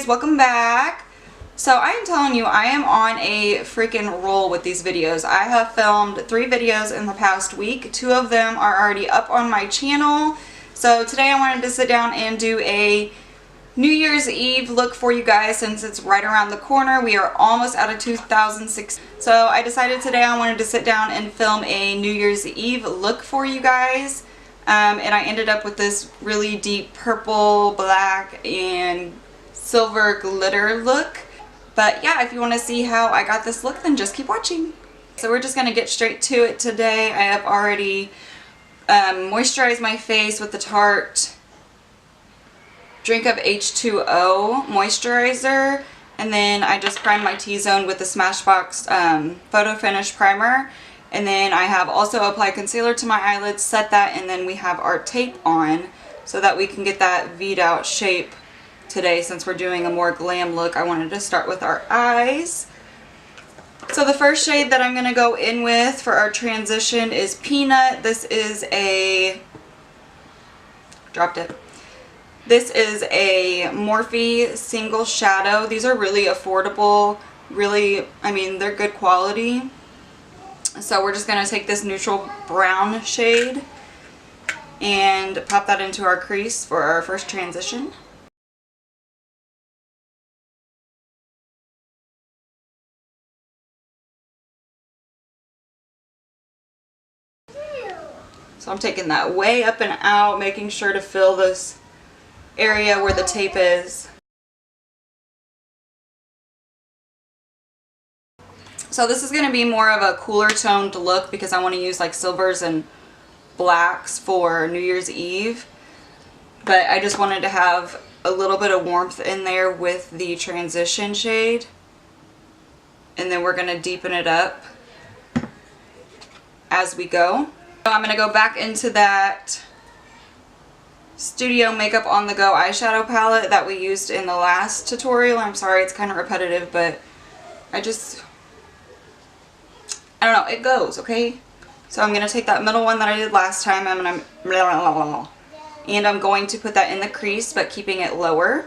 guys, welcome back. So I am telling you, I am on a freaking roll with these videos. I have filmed 3 videos in the past week. 2 of them are already up on my channel. So today I wanted to sit down and do a New Year's Eve look for you guys since it's right around the corner. We are almost out of 2006. So I decided today I wanted to sit down and film a New Year's Eve look for you guys. And I ended up with this really deep purple, black, and silver glitter look. But yeah, if you want to see how I got this look, then just keep watching. So we're just going to get straight to it today. I have already moisturized my face with the Tarte Drink of H2O moisturizer. And then I just primed my T-zone with the Smashbox PHOTOFINISH primer. And then I have also applied concealer to my eyelids, set that, and then we have our tape on so that we can get that V'd out shape today. Since we're doing a more glam look, I wanted to start with our eyes. So the first shade that I'm going to go in with for our transition is Peanut. This is a... dropped it. This is a Morphe single shadow. These are really affordable, really, I mean, they're good quality. So we're just going to take this neutral brown shade and pop that into our crease for our first transition. So I'm taking that way up and out, making sure to fill this area where the tape is. So this is going to be more of a cooler toned look because I want to use like silvers and blacks for New Year's Eve. But I just wanted to have a little bit of warmth in there with the transition shade. And then we're going to deepen it up as we go. So I'm going to go back into that Studio Makeup On The Go eyeshadow palette that we used in the last tutorial. I'm sorry, it's kind of repetitive, but I don't know, it goes, okay? So I'm going to take that middle one that I did last time and I'm going to put that in the crease, but keeping it lower.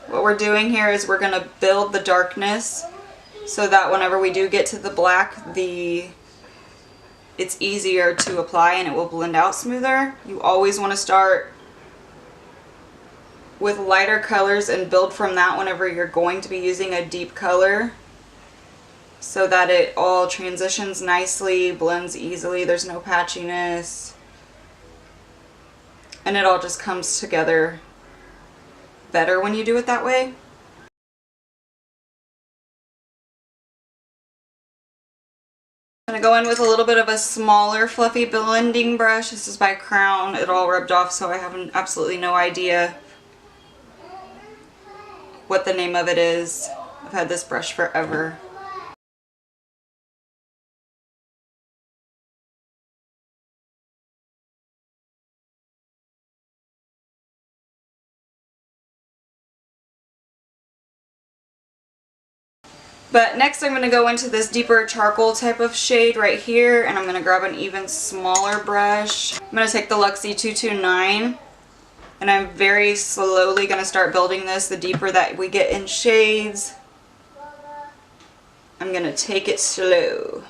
What we're doing here is we're going to build the darkness so that whenever we do get to the black, it's easier to apply and it will blend out smoother. You always want to start with lighter colors and build from that whenever you're going to be using a deep color so that it all transitions nicely, blends easily, there's no patchiness, and it all just comes together better when you do it that way. I'm going to go in with a little bit of a smaller fluffy blending brush. This is by Crown. It all rubbed off, so I have absolutely no idea what the name of it is. I've had this brush forever. But next I'm going to go into this deeper charcoal type of shade right here, and I'm going to grab an even smaller brush. I'm going to take the Luxie 229. And I'm very slowly going to start building this. The deeper that we get in shades, I'm going to take it slow.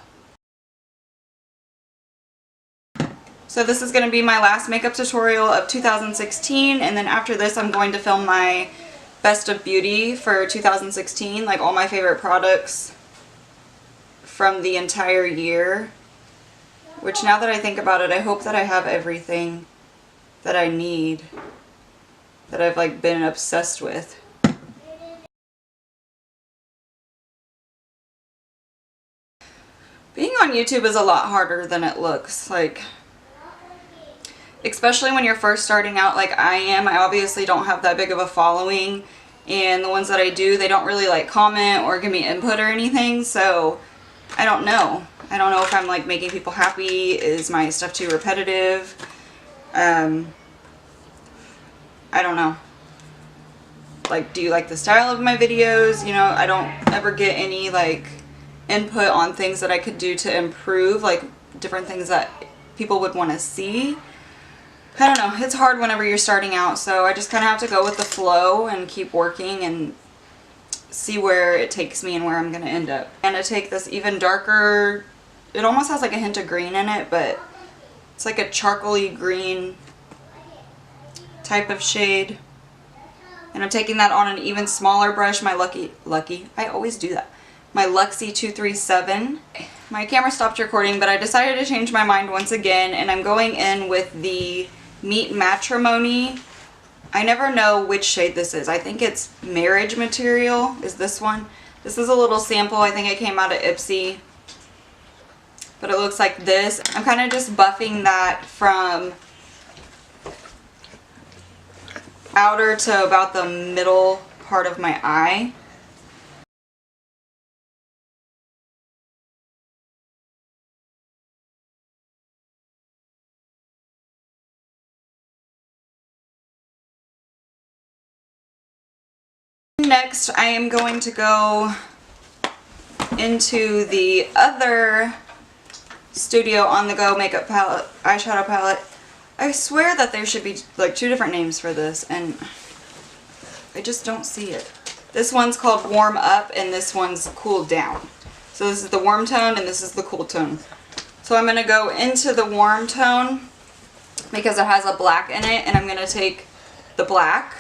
So this is going to be my last makeup tutorial of 2016. And then after this, I'm going to film my Best of Beauty for 2016. Like all my favorite products from the entire year. Which now that I think about it, I hope that I have everything that I need, that I've like been obsessed with. Being on YouTube is a lot harder than it looks, like, especially when you're first starting out like I am. I obviously don't have that big of a following, and the ones that I do, they don't really like comment or give me input or anything, so I don't know. I don't know if I'm like making people happy. Is my stuff too repetitive? I don't know. Like, do you like the style of my videos? You know, I don't ever get any like input on things that I could do to improve, like different things that people would want to see. I don't know, it's hard whenever you're starting out, so I just kind of have to go with the flow and keep working and see where it takes me and where I'm going to end up. I'm going to take this even darker, it almost has like a hint of green in it, but it's like a charcoaly green type of shade. And I'm taking that on an even smaller brush, my Lucky, I always do that, my Luxie 237. My camera stopped recording, but I decided to change my mind once again, and I'm going in with the Meet Matrimony. I never know which shade this is. I think it's Marriage Material is this one. This is a little sample. I think it came out of Ipsy. But it looks like this. I'm kind of just buffing that from outer to about the middle part of my eye. Next, I am going to go into the other Studio On The Go makeup palette, eyeshadow palette. I swear that there should be like 2 different names for this, and I just don't see it. This one's called Warm Up, and this one's Cool Down. So this is the warm tone, and this is the cool tone. So I'm going to go into the warm tone because it has a black in it, and I'm going to take the black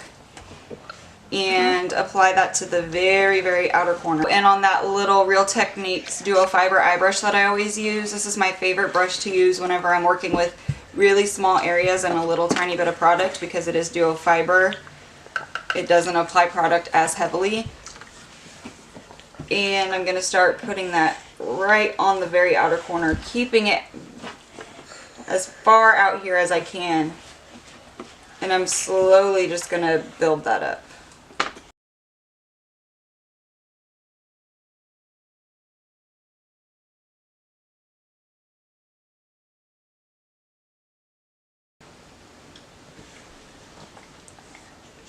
and apply that to the very, very outer corner. And on that little Real Techniques Duo Fiber eye brush that I always use, this is my favorite brush to use whenever I'm working with really small areas and a little tiny bit of product, because it is Duo Fiber. It doesn't apply product as heavily. And I'm going to start putting that right on the very outer corner, keeping it as far out here as I can. And I'm slowly just going to build that up.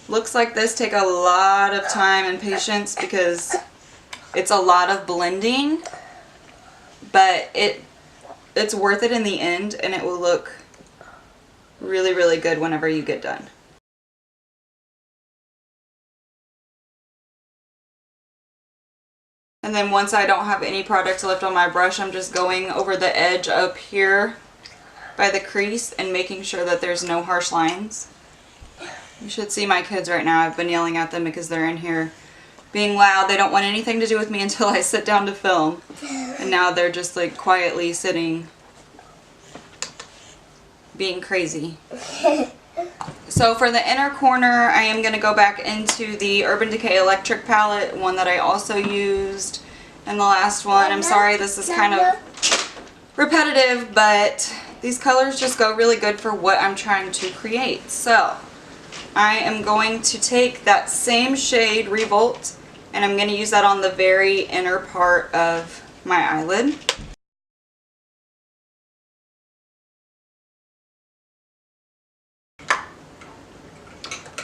Looks like this take a lot of time and patience because it's a lot of blending, but it's worth it in the end, and it will look really, really good whenever you get done. And then once I don't have any product left on my brush, I'm just going over the edge up here by the crease and making sure that there's no harsh lines. You should see my kids right now. I've been yelling at them because they're in here being loud. They don't want anything to do with me until I sit down to film. And now they're just like quietly sitting, being crazy. So for the inner corner, I am going to go back into the Urban Decay Electric palette, one that I also used in the last one. I'm sorry this is kind of repetitive, but these colors just go really good for what I'm trying to create. So I am going to take that same shade, Revolt, and I'm going to use that on the very inner part of my eyelid.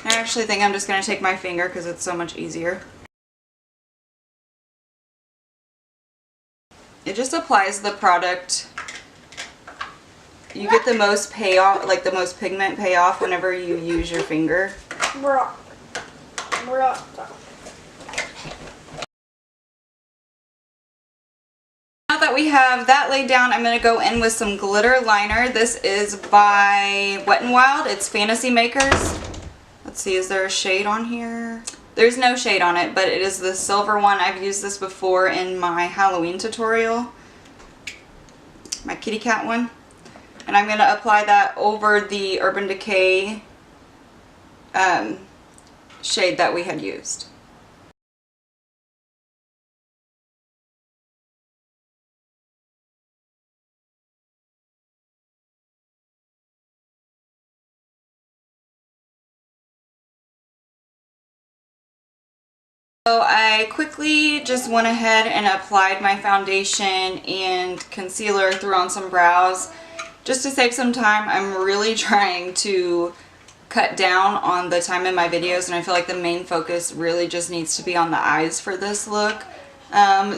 I actually think I'm just going to take my finger because it's so much easier. It just applies the product. You get the most payoff, like the most pigment payoff whenever you use your finger. Now that we have that laid down, I'm going to go in with some glitter liner. This is by Wet n Wild. It's Fantasy Makers. Let's see, is there a shade on here? There's no shade on it, but it is the silver one. I've used this before in my Halloween tutorial. My kitty cat one. And I'm going to apply that over the Urban Decay shade that we had used. So I quickly just went ahead and applied my foundation and concealer, threw on some brows. Just to save some time, I'm really trying to cut down on the time in my videos, and I feel like the main focus really just needs to be on the eyes for this look.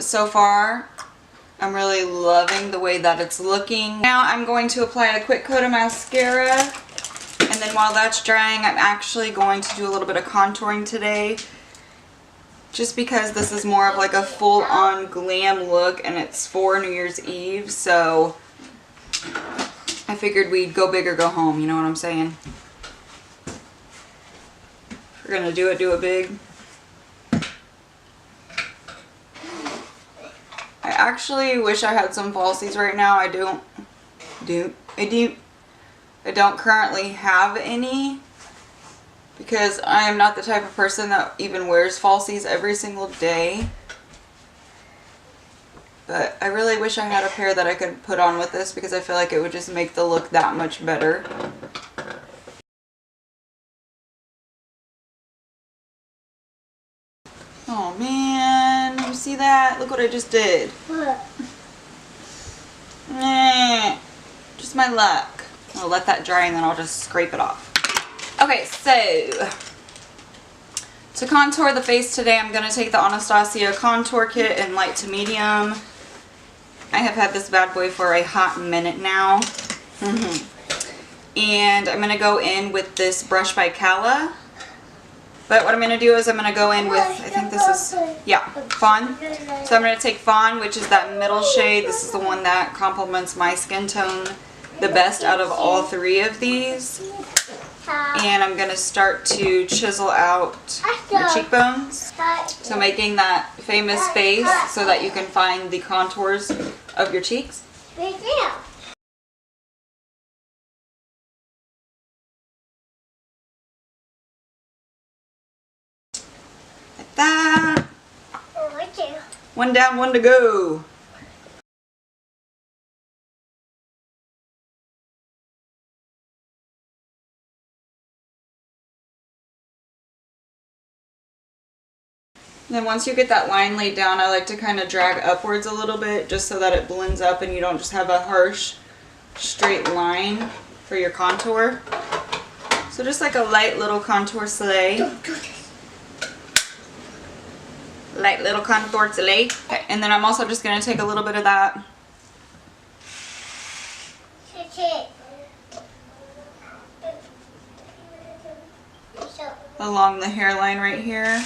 So far, I'm really loving the way that it's looking. Now I'm going to apply a quick coat of mascara. And then while that's drying, I'm actually going to do a little bit of contouring today. Just because this is more of like a full-on glam look and it's for New Year's Eve. So I figured we'd go big or go home. You know what I'm saying? If we're going to do it big. I actually wish I had some falsies right now. I don't currently have any because I am not the type of person that even wears falsies every single day. But I really wish I had a pair that I could put on with this because I feel like it would just make the look that much better. Oh man, you see that? Look what I just did. What? Just my luck. I'll let that dry and then I'll just scrape it off. Okay, so to contour the face today, I'm going to take the Anastasia contour kit in light to medium. I have had this bad boy for a hot minute now. And I'm going to go in with this brush by Kala. But what I'm going to do is I'm going to go in with, I think this is, yeah, Fawn. So I'm going to take Fawn, which is that middle shade. This is the one that complements my skin tone the best out of all three of these. And I'm going to start to chisel out my cheekbones. So making that famous face so that you can find the contours of your cheeks. Right there. Like that. Right there. One down, one to go. Then once you get that line laid down, I like to kind of drag upwards a little bit just so that it blends up and you don't just have a harsh straight line for your contour. So just like a light little contour slay. Don't do this. Light little contour slay. Okay, and then I'm also just going to take a little bit of that along the hairline right here.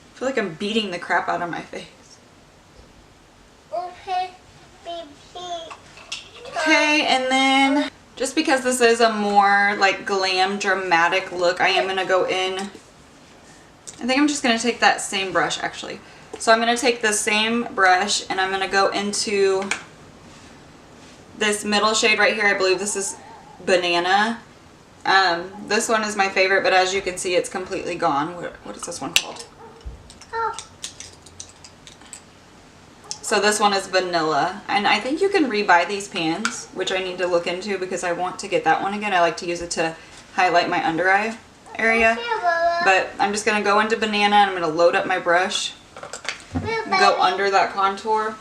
I feel like I'm beating the crap out of my face. Okay, and then just because this is a more like glam dramatic look, I am going to go in. I think I'm just going to take that same brush actually. So I'm going to take the same brush and I'm going to go into this middle shade right here. I believe this is Banana. This one is my favorite, but as you can see, it's completely gone. What is this one called? Oh. So this one is Vanilla, and I think you can rebuy these pans, which I need to look into because I want to get that one again. I like to use it to highlight my under eye area. But I'm just going to go into Banana and I'm going to load up my brush, go under that contour.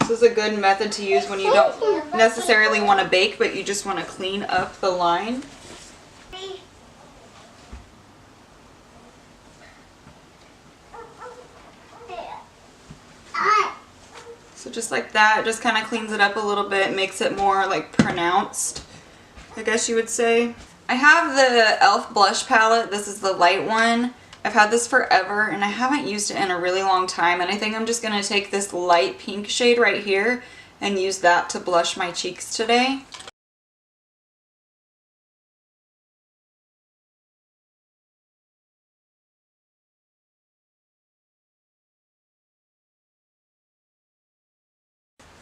This is a good method to use when you don't necessarily want to bake, but you just want to clean up the line. So just like that, just kind of cleans it up a little bit, makes it more like pronounced, I guess you would say. I have the E.L.F. blush palette. This is the light one. I've had this forever and I haven't used it in a really long time, and I think I'm just going to take this light pink shade right here and use that to blush my cheeks today.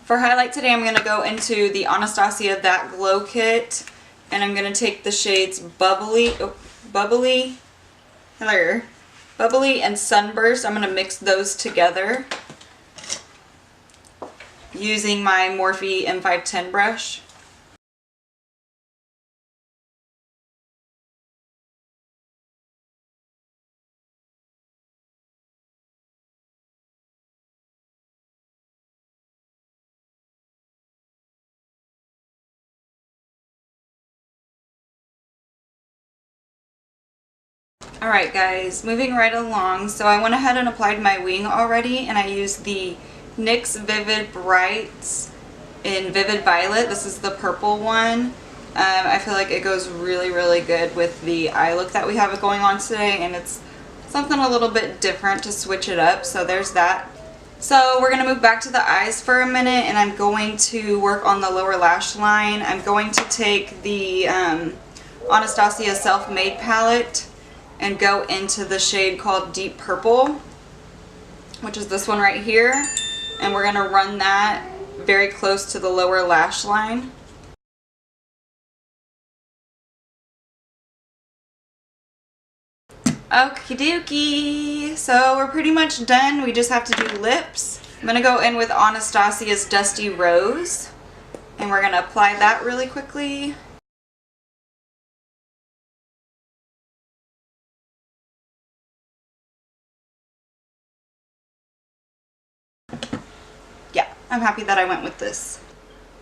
For highlight today, I'm going to go into the Anastasia That Glow Kit, and I'm going to take the shades Bubbly and Sunburst. I'm going to mix those together using my Morphe M510 brush. Alright guys, moving right along. So I went ahead and applied my wing already, and I used the NYX Vivid Brights in Vivid Violet. This is the purple one. I feel like it goes really, really good with the eye look that we have going on today, and it's something a little bit different to switch it up, so there's that. So we're going to move back to the eyes for a minute, and I'm going to work on the lower lash line. I'm going to take the Anastasia Self-Made palette and go into the shade called Deep Purple, which is this one right here, and we're going to run that very close to the lower lash line. Okie dokie, so we're pretty much done. We just have to do lips. I'm going to go in with Anastasia's Dusty Rose, and we're going to apply that really quickly. Yeah, I'm happy that I went with this.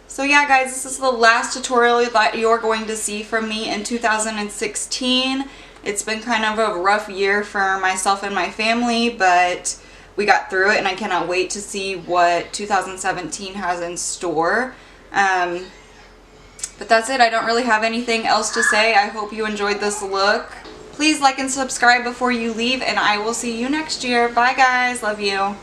So yeah guys, this is the last tutorial that you're going to see from me in 2016. It's been kind of a rough year for myself and my family, but we got through it, and I cannot wait to see what 2017 has in store. But that's it. I don't really have anything else to say. I hope you enjoyed this look. Please like and subscribe before you leave, and I will see you next year. Bye guys. Love you.